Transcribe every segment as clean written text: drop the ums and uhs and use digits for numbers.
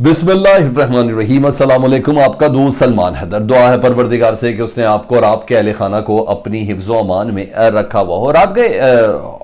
बिस्मिल्लाहिर्रहमानिर्रहीम। अस्सलाम वालेकुम। आपका दोस्त सलमान हैदर। दुआ है परवरदिगार से कि उसने आपको और आपके अहले खाना को अपनी हिफ्ज़ो अमान में रखा हुआ हो। रात गए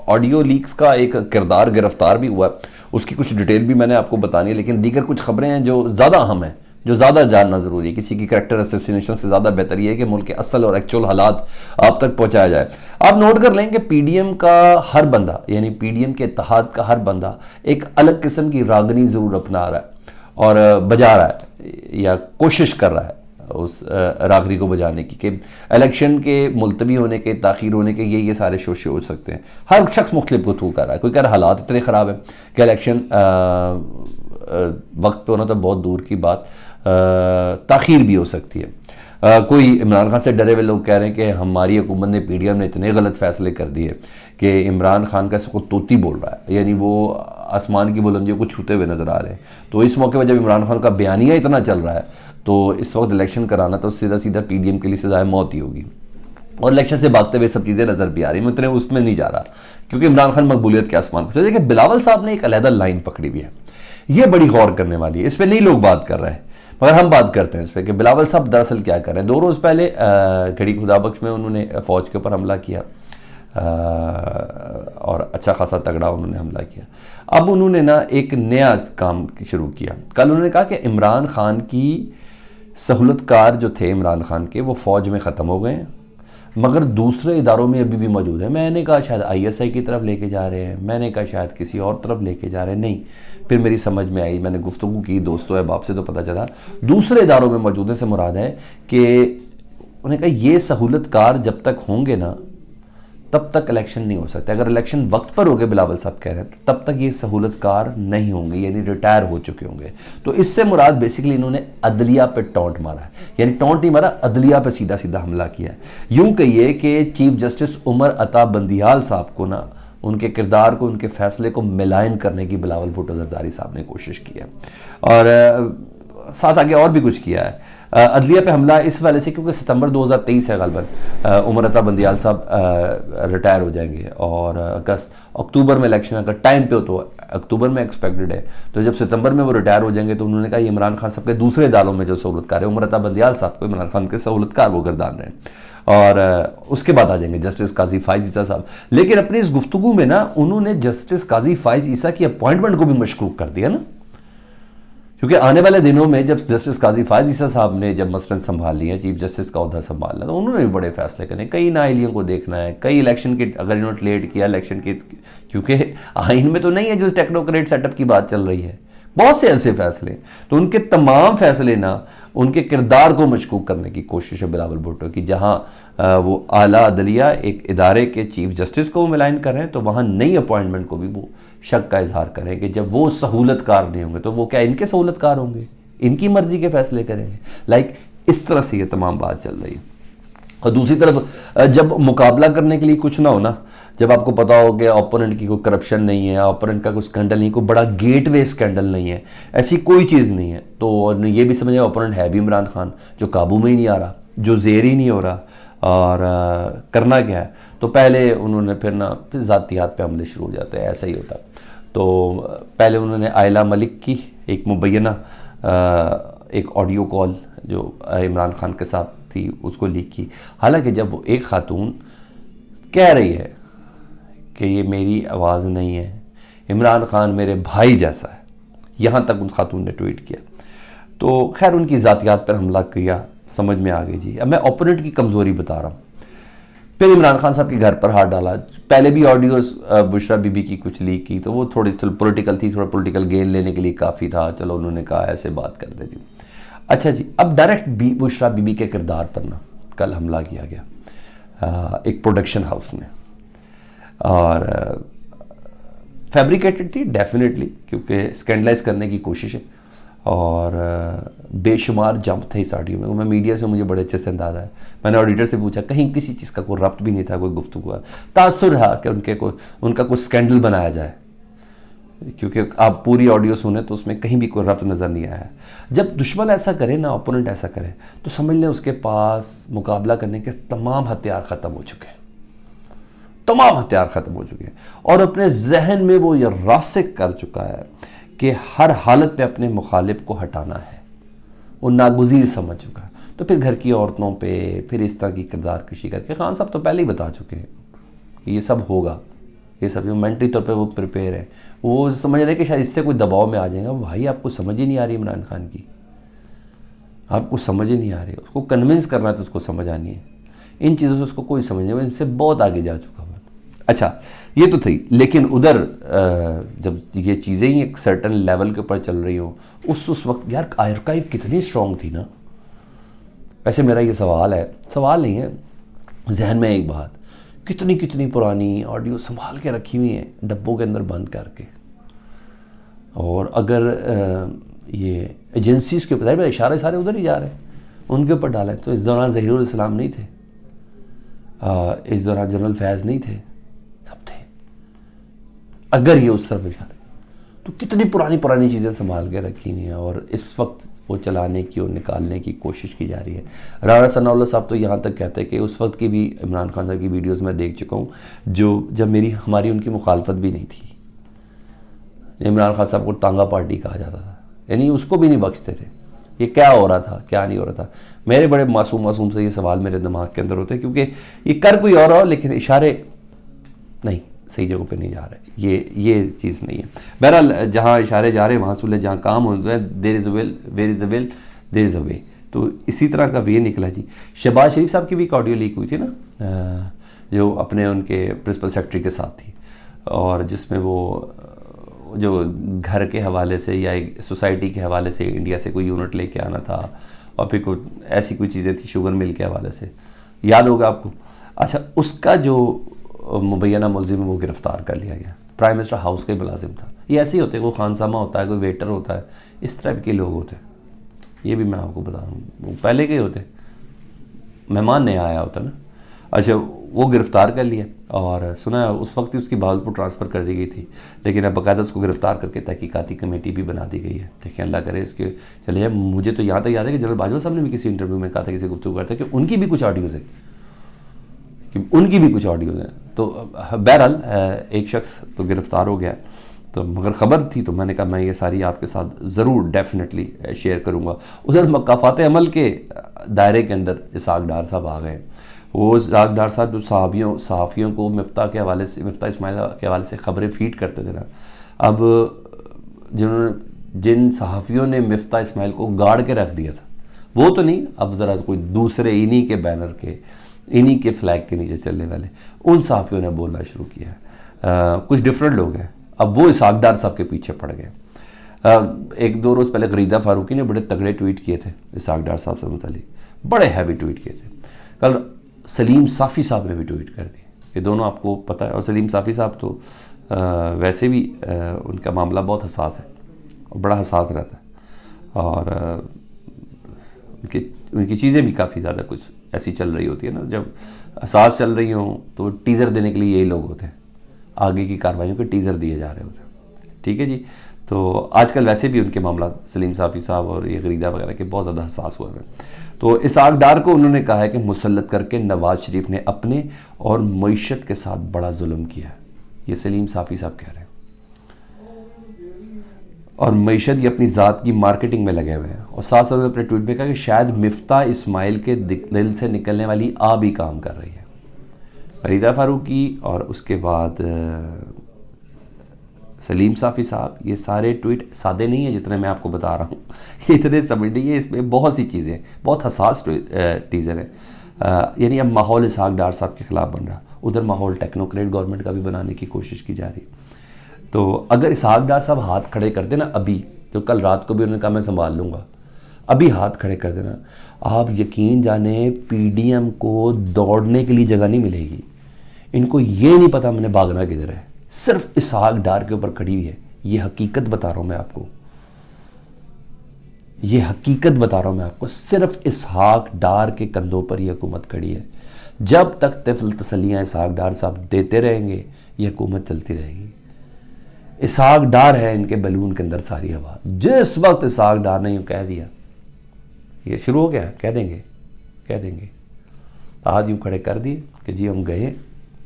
ऑडियो लीक्स का एक किरदार गिरफ्तार भी हुआ, उसकी कुछ डिटेल भी मैंने आपको बतानी है, लेकिन दीगर कुछ खबरें हैं जो ज़्यादा अहम हैं, जो ज़्यादा जानना ज़रूरी है। किसी की करैक्टर असैसिनेशन से ज़्यादा बेहतर ये है कि मुल्क के असल और एक्चुअल हालात आप तक पहुँचाया जाए। आप नोट कर लें कि पीडीएम का हर बंदा, यानी पीडीएम के इत्तेहाद का हर बंदा एक अलग किस्म की रागनी ज़रूर अपना रहा है और बजा रहा है या कोशिश कर रहा है उस रागनी को बजाने की, कि इलेक्शन के मुलतवी होने के, ताख़ीर होने के ये सारे शोशे हो सकते हैं। हर शख्स मुख्तलिफ गुफ्तगू कर रहा है। कोई कह रहा है हालात इतने ख़राब है कि इलेक्शन वक्त पे होना तो बहुत दूर की बात, ताख़ीर भी हो सकती है। कोई इमरान खान से डरे हुए लोग कह रहे हैं कि हमारी हुकूमत ने, पीडीएम ने इतने गलत फैसले कर दिए कि इमरान खान का इसको तोती बोल रहा है, यानी वो आसमान की बुलंदियों को छूते हुए नजर आ रहे हैं। तो इस मौके पर जब इमरान खान का बयानिया इतना चल रहा है तो इस वक्त इलेक्शन कराना तो सीधा सीधा पीडीएम के लिए सजाए मौत ही होगी। और इलेक्शन से भागते हुए सब चीज़ें नजर भी आ रही। मैं इतने उसमें नहीं जा रहा क्योंकि इमरान खान मकबूलियत के आसमान पर। देखिए, बिलावल साहब ने एक अलहदा लाइन पकड़ी हुई है, ये बड़ी गौर करने वाली है। इस पर नहीं लोग बात कर रहे हैं मगर हम बात करते हैं इस पर कि बिलावल साहब दरअसल क्या कर रहे हैं। 2 रोज़ पहले घड़ी खुदाबख्श में उन्होंने फ़ौज के ऊपर हमला किया और अच्छा खासा तगड़ा उन्होंने हमला किया। अब उन्होंने ना एक नया काम शुरू किया। कल उन्होंने कहा कि इमरान खान की सहूलतकार जो थे इमरान खान के, वो फ़ौज में ख़त्म हो गए हैं मगर दूसरे इदारों में अभी भी मौजूद है। मैंने कहा शायद आईएसआई की तरफ लेके जा रहे हैं, मैंने कहा शायद किसी और तरफ लेके जा रहे हैं। नहीं, फिर मेरी समझ में आई, मैंने गुफ्तगू की दोस्तों अहबाब से तो पता चला दूसरे इदारों में मौजूद है। से मुराद है कि उन्होंने कहा ये सहूलतकार जब तक होंगे ना तब तक इलेक्शन नहीं हो सकता। अगर इलेक्शन वक्त पर हो गए, बिलावल साहब कह रहे हैं, तो तब तक ये सहूलतकार नहीं होंगे, यानी रिटायर हो चुके होंगे। तो इससे मुराद बेसिकली इन्होंने अदलिया पे टॉन्ट मारा है, यानी टॉन्ट नहीं मारा, अदलिया पे सीधा सीधा हमला किया है। यूं कहिए कि चीफ जस्टिस उमर अता बंदियाल साहब को ना, उनके किरदार को, उनके फैसले को मिलायन करने की बिलावल भुट्टो जरदारी साहब ने कोशिश की है और साथ आगे और भी कुछ किया है। अदलिया पे हमला इस वाले से क्योंकि सितंबर 2023 है ग़ालिबन उमर अता बंदियाल साहब रिटायर हो जाएंगे और अक्टूबर में इलेक्शन अगर टाइम पे हो तो अक्टूबर में एक्सपेक्टेड है। तो जब सितंबर में वो रिटायर हो जाएंगे तो उन्होंने कहा इमरान खान साहब के दूसरे इदारों में जो सहूलतकार है, उमर अता बंदियाल साहब को इमरान खान के सहूलतकार वो गर्दान रहे और उसके बाद आ जाएंगे जस्टिस काजी फाइज ईसा साहब। लेकिन अपनी इस गुफ्तगू में ना उन्होंने जस्टिस काजी फाइज ईसा की अपॉइंटमेंट को भी मशकूक कर दिया ना, क्योंकि आने वाले दिनों में जब जस्टिस काजी फाइज ईसा साहब ने जब मसलन संभाल लिया, चीफ जस्टिस का ओहदा संभालना, तो उन्होंने भी बड़े फैसले करने, कई नाअहलियों को देखना है, कई इलेक्शन के, अगर इन्होंने लेट किया इलेक्शन के, क्योंकि आइन में तो नहीं है जो टेक्नोक्रेट सेटअप की बात चल रही है, बहुत से ऐसे फैसले, तो उनके तमाम फैसले ना उनके किरदार को मशकूक करने की कोशिश है बिलावल भुट्टो की। जहाँ वो आला अदलिया एक इदारे के चीफ जस्टिस को वो मिलाइन कर रहे हैं, तो वहाँ नई अपॉइंटमेंट को भी वो शक का इजहार करें कि जब वो सहूलतकार नहीं होंगे तो वो क्या इनके सहूलतकार होंगे, इनकी मर्जी के फैसले करेंगे। लाइक इस तरह से ये तमाम बात चल रही है। और दूसरी तरफ जब मुकाबला करने के लिए कुछ ना हो ना, जब आपको पता हो कि ओपोनेंट की कोई करप्शन नहीं है, ओपोनेंट का कोई स्कैंडल नहीं, कोई बड़ा गेटवे स्कैंडल नहीं है, ऐसी कोई चीज़ नहीं है, तो ये भी समझे ओपोनेंट है भी इमरान खान जो काबू में ही नहीं आ रहा, जो ज़ेर ही नहीं हो रहा, और करना क्या है, तो पहले उन्होंने फिर ज़ातियात पे हमले शुरू हो जाते हैं। ऐसा ही होता। तो पहले उन्होंने आयला मलिक की एक मुबैना एक ऑडियो कॉल जो इमरान खान के साथ थी उसको लीक की। हालांकि जब वो एक खातून कह रही है कि ये मेरी आवाज़ नहीं है, इमरान खान मेरे भाई जैसा है, यहाँ तक उन खातून ने ट्वीट किया, तो खैर उनकी ज़ातियात पर हमला किया, समझ में आ गई जी। अब मैं ओपोनेंट की कमज़ोरी बता रहा हूँ। फिर इमरान खान साहब के घर पर हाथ डाला। पहले भी ऑडियोज़ बुशरा बीबी की कुछ लीक की, तो वो थोड़ी पॉलिटिकल थी, थोड़ा पॉलिटिकल गेन लेने के लिए काफ़ी था, चलो उन्होंने कहा ऐसे बात कर दे जी। अच्छा जी, अब डायरेक्ट बुशरा बीबी के किरदार पर ना कल हमला किया गया एक प्रोडक्शन हाउस ने, और फैब्रिकेटेड थी डेफिनेटली, क्योंकि स्कैंडलाइज करने की कोशिश है, और बेशुमार जंप थे इस ऑडियो में। मैं मीडिया से मुझे बड़े अच्छे से अंदाज़ा है। मैंने ऑडिटर से पूछा, कहीं किसी चीज़ का कोई रब्त भी नहीं था, कोई गुफ्तगू का तासुर रहा कि उनका कोई स्कैंडल बनाया जाए, क्योंकि आप पूरी ऑडियो सुने तो उसमें कहीं भी कोई रब्त नज़र नहीं आया। जब दुश्मन ऐसा करे ना, ओपोनेंट ऐसा करे, तो समझ लें उसके पास मुकाबला करने के तमाम हथियार ख़त्म हो चुके हैं, तमाम हथियार ख़त्म हो चुके हैं, और अपने जहन में वो ये रासिक कर चुका है कि हर हालत पे अपने मुखालिफ को हटाना है, वो नागुज़ीर समझ चुका है। तो फिर घर की औरतों पे फिर इस तरह की किरदार कशी करके खान साहब तो पहले ही बता चुके हैं कि ये सब होगा, ये सब जो मेंटली तौर पे वो प्रिपेयर है। वो समझ रहे हैं कि शायद इससे कोई दबाव में आ जाएगा। भाई आपको समझ ही नहीं आ रही इमरान खान की, आपको समझ ही नहीं आ रही, उसको कन्विंस करना है तो उसको समझ आनी है। इन चीज़ों से उसको कोई समझ नहीं, इनसे बहुत आगे जा चुका है। अच्छा ये तो थी, लेकिन उधर जब ये चीज़ें ही एक सर्टन लेवल के ऊपर चल रही हो उस वक्त यार आर्काइव कितनी स्ट्रॉन्ग थी ना। वैसे मेरा ये सवाल है, सवाल नहीं है, जहन में एक बात, कितनी कितनी पुरानी ऑडियो संभाल के रखी हुई है डब्बों के अंदर बंद करके। और अगर ये एजेंसीज़ के ऊपर इशारे सारे उधर ही जा रहे हैं, उनके ऊपर डालें। तो इस दौरान ज़हीरुल इस्लाम नहीं थे, इस दौरान जनरल फैज़ नहीं थे, सब थे। अगर ये उस तरफ इशारे, तो कितनी पुरानी पुरानी चीज़ें संभाल के रखी हुई हैं और इस वक्त वो चलाने की और निकालने की कोशिश की जा रही है। राणा सनाउल्लाह साहब तो यहाँ तक कहते हैं कि उस वक्त की भी इमरान खान साहब की वीडियोस मैं देख चुका हूँ, जो जब हमारी उनकी मुखालफत भी नहीं थी। इमरान खान साहब को टांगा पार्टी कहा जाता था, यानी उसको भी नहीं बख्शते थे। ये क्या हो रहा था, क्या नहीं हो रहा था। मेरे बड़े मासूम से ये सवाल मेरे दिमाग के अंदर होते हैं, क्योंकि ये कर कोई और हो लेकिन इशारे नहीं, सही जगह पे नहीं जा रहे। ये चीज़ नहीं है। बहरहाल जहाँ इशारे जा रहे हैं वहाँ सुलह, जहाँ काम हो रहा है there is a will, where is a will there is a way. तो इसी तरह का वे निकला जी। शहबाज शरीफ साहब की भी एक ऑडियो लीक हुई थी ना, जो अपने उनके प्रिंसिपल सेक्रेटरी के साथ थी, और जिसमें वो जो घर के हवाले से या सोसाइटी के हवाले से इंडिया से कोई यूनिट लेके आना था, और फिर कोई ऐसी कोई चीज़ें थी शुगर मिल के हवाले से, याद होगा आपको। अच्छा, उसका जो मुबैना मुलजिम वो गिरफ़्तार कर लिया गया। प्राइम मिनिस्टर हाउस का ही मुलाजिम था। ये ऐसे ही होते हैं, कोई खानसामा होता है, कोई वेटर होता है, इस तरह के लोग होते हैं। ये भी मैं आपको बता रहा हूँ, वो पहले के ही होते, मेहमान नया आया होता ना। अच्छा, वो गिरफ़्तार कर लिया और सुना है उस वक्त ही उसकी बहावलपुर ट्रांसफ़र कर दी गई थी, लेकिन अब बाकायदा उसको गिरफ़्तार करके तहकीकाती कमेटी भी बना दी गई है। देखिए अल्लाह करे इसके चले जाए। मुझे तो यहाँ तक याद है कि जनरल बाजवा साहब ने भी किसी इंटरव्यू में कहा था, किसी गुफ्तगू करते कि उनकी भी कुछ ऑडियोज़ है, कि उनकी भी कुछ ऑडियोज़ हैं। तो बहरहाल एक शख्स तो गिरफ़्तार हो गया, तो मगर ख़बर थी तो मैंने कहा मैं ये सारी आपके साथ ज़रूर डेफिनेटली शेयर करूँगा। उधर मकाफ़ात अमल के दायरे के अंदर इसहाक डार साहब आ गए। वो इसहाक डार साहब जो सहाफ़ियों को मिफ्ता के हवाले से, मिफ्ता इस्माइल के हवाले से ख़बरें फीड करते थे ना, अब जिन सहाफ़ियों ने मिफ्ता इस्माइल को गाड़ के रख दिया था वो तो नहीं, अब ज़रा कोई दूसरे इन्हीं के बैनर के, इन्हीं के फ्लैग के नीचे चलने वाले उन सहाफ़ियों ने बोलना शुरू किया है। कुछ डिफरेंट लोग हैं, अब वो इसहाक डार साहब के पीछे पड़ गए। एक दो रोज़ पहले गरीदा फारूकी ने बड़े तगड़े ट्वीट किए थे इसहाक डार साहब से मुतालिक, बड़े हैवी ट्वीट किए थे। कल सलीम साफ़ी साहब ने भी ट्वीट कर दिए, ये दोनों आपको पता है। और सलीम साफ़ी साहब तो वैसे भी उनका मामला बहुत हसास है और बड़ा हसास रहता है, और उनकी चीज़ें भी काफ़ी ज़्यादा कुछ ऐसी चल रही होती है ना, जब हसास चल रही हों तो टीज़र देने के लिए यही लोग होते हैं, आगे की कार्रवाइयों के टीज़र दिए जा रहे होते हैं। ठीक है जी। तो आजकल वैसे भी उनके मामला सलीम साफ़ी साहब और ये गरीदा वगैरह के बहुत ज़्यादा हसास हुए हैं। तो इसहाक डार को उन्होंने कहा है कि मुसल्लत करके नवाज शरीफ ने अपने और मईशत के साथ बड़ा जुल्म किया है, ये सलीम साफ़ी साहब कह रहे हैं। और मईशत ये अपनी ज़ात की मार्केटिंग में लगे हुए हैं। और साथ साथ अपने ट्वीट में कहा कि शायद मिफ्ता इस्माइल के दिल से निकलने वाली आ भी काम कर रही है। गरीदा फारूकी और उसके बाद सलीम साफ़ी साहब, ये सारे ट्वीट सादे नहीं है जितने मैं आपको बता रहा हूँ, ये इतने समझ लीजिए, इसमें बहुत सी चीज़ें, बहुत हसास टीज़र है। यानी अब माहौल इसहाक डार साहब के ख़िलाफ़ बन रहा, उधर माहौल टेक्नोक्रेट गवर्नमेंट का भी बनाने की कोशिश की जा रही। तो अगर इसहाक डार साहब हाथ खड़े कर देना अभी, तो कल रात को भी उन्होंने कहा मैं संभाल लूँगा, अभी हाथ खड़े कर देना, आप यकीन जाने पीडीएम को दौड़ने के लिए जगह नहीं मिलेगी। इनको ये नहीं पता मैंने भागना किधर है, सिर्फ इसहाक डार के ऊपर खड़ी हुई है। ये हकीकत बता रहा हूँ मैं आपको, ये हकीकत बता रहा हूँ मैं आपको, सिर्फ इसहाक डार के कंधों पर यह हुकूमत खड़ी है। जब तक तिफल तसलियाँ इसहाक डार साहब देते रहेंगे ये हुकूमत चलती रहेगी। इसहाक डार है इनके बलून के अंदर सारी हवा। जिस वक्त इसहाक डार ने यूँ कह दिया ये शुरू हो गया, कह देंगे आज यूँ खड़े कर दिए कि जी हम गए,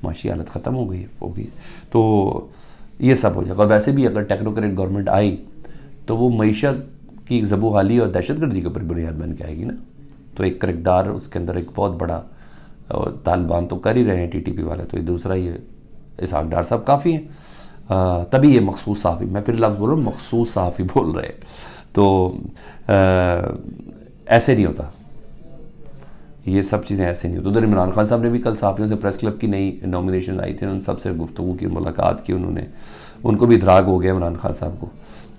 माशी हालत ख़त्म हो गई होगी, तो ये सब हो जाएगा। वैसे भी अगर टेक्नोक्रेट गवर्नमेंट आई तो वो मईशत की ज़बूहाली और दहशतगर्दी के ऊपर बुनियाद बन के आएगी ना। तो एक किरदार उसके अंदर एक बहुत बड़ा, तालिबान तो कर ही रहे हैं TTP वाले, तो ये दूसरा ये इसहाक डार साहब काफ़ी हैं। तभी ये मखसूस सहाफ़ी, मैं फिर लफ्ज़ बोल रहा हूँ, मखसूस सहाफ़ी बोल रहे हैं। तो ऐसे नहीं होता, ये सब चीज़ें ऐसे नहीं होती। उधर इमरान खान साहब ने भी कल सहाफ़ियों से प्रेस क्लब की नई नॉमिनेशन आई थी, उन सबसे गुफ्तगू की, मुलाकात की उन्होंने। उनको भी इदराक हो गया इमरान खान साहब को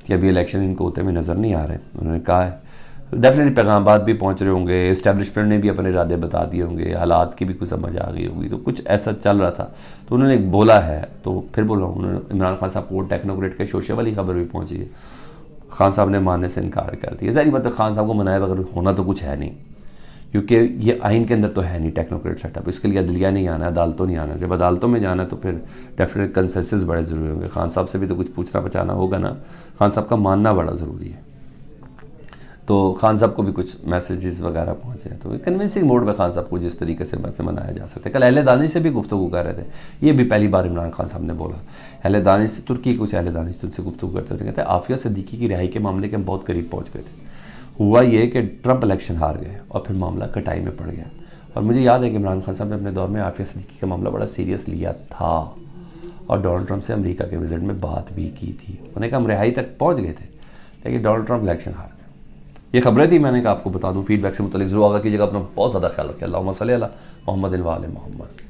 कि अभी इलेक्शन इनको होते हुए नज़र नहीं आ रहे। उन्होंने कहा है डेफिनेटली पैगाम भी पहुंच रहे होंगे, इस्टेब्लिशमेंट ने भी अपने इरादे बता दिए होंगे, हालात की भी कुछ समझ आ गई होगी, तो कुछ ऐसा चल रहा था। तो उन्होंने बोला है, तो फिर बोल रहा हूँ, उन्होंने इमरान खान साहब को टेक्नोक्रेट के शोशे वाली खबर भी पहुंची है। खान साहब ने मानने से इनकार कर दिया। ज़ाहिर बात है खान साहब को मनाए बगैर होना तो कुछ है नहीं, क्योंकि ये आइन के अंदर तो है नहीं टेक्नोक्रेट सेटअप। इसके लिए अदलिया नहीं आना, अदालतों नहीं आना। जब अदालतों में जाना तो फिर डेफिनेट कंसेंसस बड़े ज़रूरी होंगे। खान साहब से भी तो कुछ पूछना बचाना होगा ना, खान साहब का मानना बड़ा ज़रूरी है। तो खान साहब को भी कुछ मैसेजेस वगैरह पहुँचे, तो कन्विंसिंग मोड में खान साहब को जिस तरीके से मनाया जा सकता है। कल अहले दानिश से भी गुफ्तगू कर रहे थे, ये भी पहली बार इमरान खान साहब ने बोला। अहले दानिश से, तुर्की कुछ अहले दानिश से उनसे गुफ्तगू करते हुए कहते हैं आफिया सिद्दीकी की रिहाई के मामले के हम बहुत करीब पहुँच गए थे। हुआ ये कि ट्रंप इलेक्शन हार गए और फिर मामला कटाई में पड़ गया। और मुझे याद है कि इमरान खान साहब ने अपने दौर में आफिया सिद्दीकी का मामला बड़ा सीरियस लिया था और डोनाल्ड ट्रंप से अमेरिका के विजिट में बात भी की थी। उन्होंने कहा हम रिहाई तक पहुँच गए थे, लेकिन डोनाल्ड ट्रंप इलेक्शन हार गए। ये खबरें थी, मैंने कहा आपको बता दूं। फीडबैक से मुतल्लिक ज़रूर आगा कीजिएगा। अपना बहुत ज़्यादा ख्याल रखें। अल्लाहुम्मा सल्ली अला मुहम्मद व आले मुहम्मद।